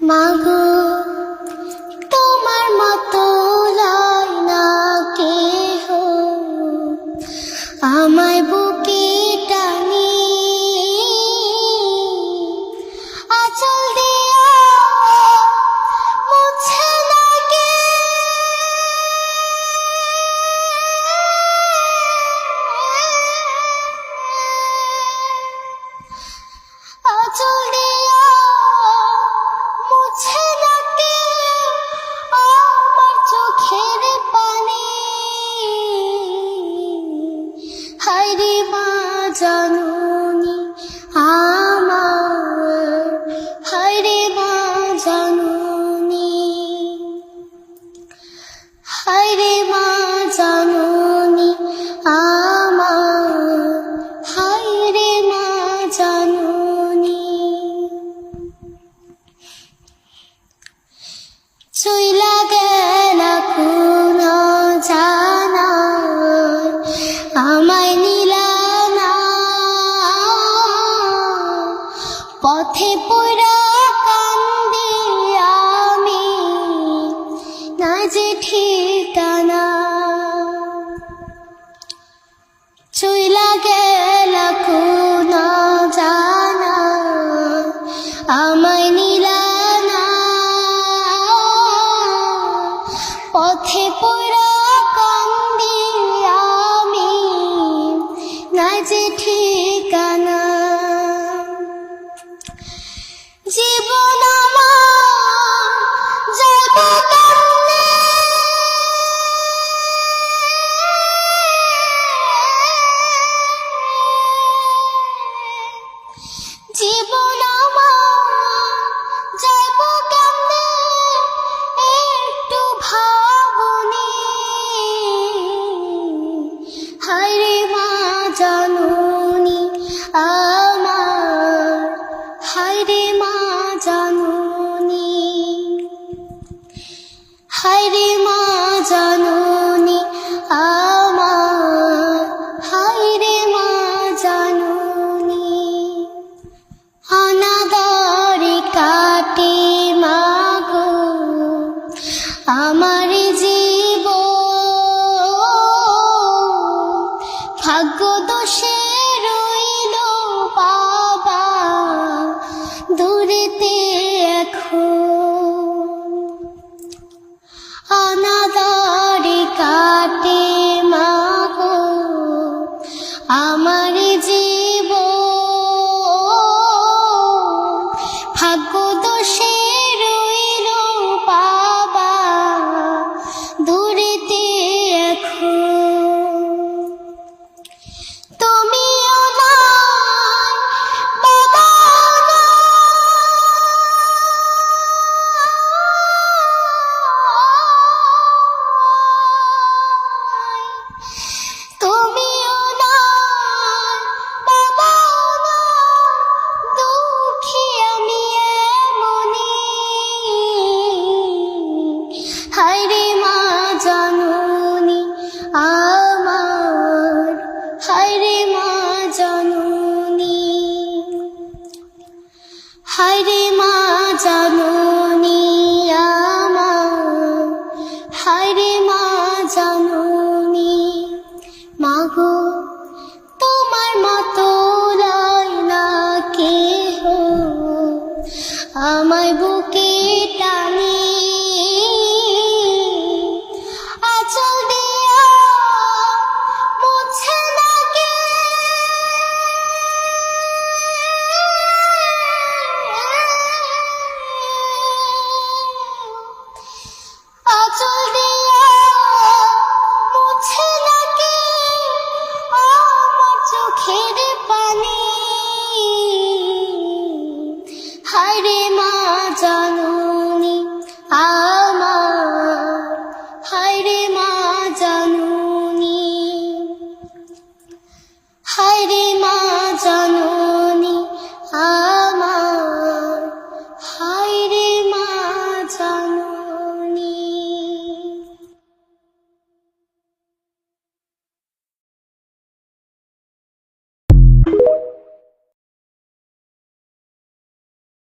মাগো তোমার মতো লয় না কেহ, আমায় বুকে টানি আঁচল দিয়া মুছে লাগে। আঁচল দিয়া মুছে লাগে আমার চোখের পানি। হায়রে মা জানুনি আমার, হায়রে মা জানুনি, হায়রে মা জানুনি আমার, হায়রে মা জানুনি। চইলা গেলা কোন জানায় আমায় নিলা না, পথে পড়া কান্দি আমি না যে ঠিকানা। চইলা গেলা কোন জানায় আমায় নিলা না, পথে পড়া কান্দি আমি না যে ঠিকানা। জীবন আমার যাবে কেমনে, জীবন আমার যাবে কেমনে একটু ভাবনি। হায়রে মা জানুনি আমার, হায়রে মা জানুনি, হায়রে মা জানুনি আমার, হায়রে মা জানুনি। অনাদরে কাটে মাগো আমার জীবন, ভাগ্য দোষে রইল বাবা দূরেতে এখন। অনাদরে কাটে মাগো আমার জীবন, ভাগ্য দোষে রইল বাবা দূরেতে এখন। তুমিও নাই বাবাও নাই, তুমিও নাই বাবাও নাই, দুঃখী আমি এমনি। হায়রে মা জানুনি আমার, হায়রে মা জানুনি, হায়রে মা জানুনি আমার, হায়রে মা জানুনি। মাগো তোমার মতো লয় না কেহ, আমায় বুকে টানি আঁচল দিয়া মুছে লাগে। আঁচল দিয়া মুছে লাগে আমার চোখের পানি। হায়রে মা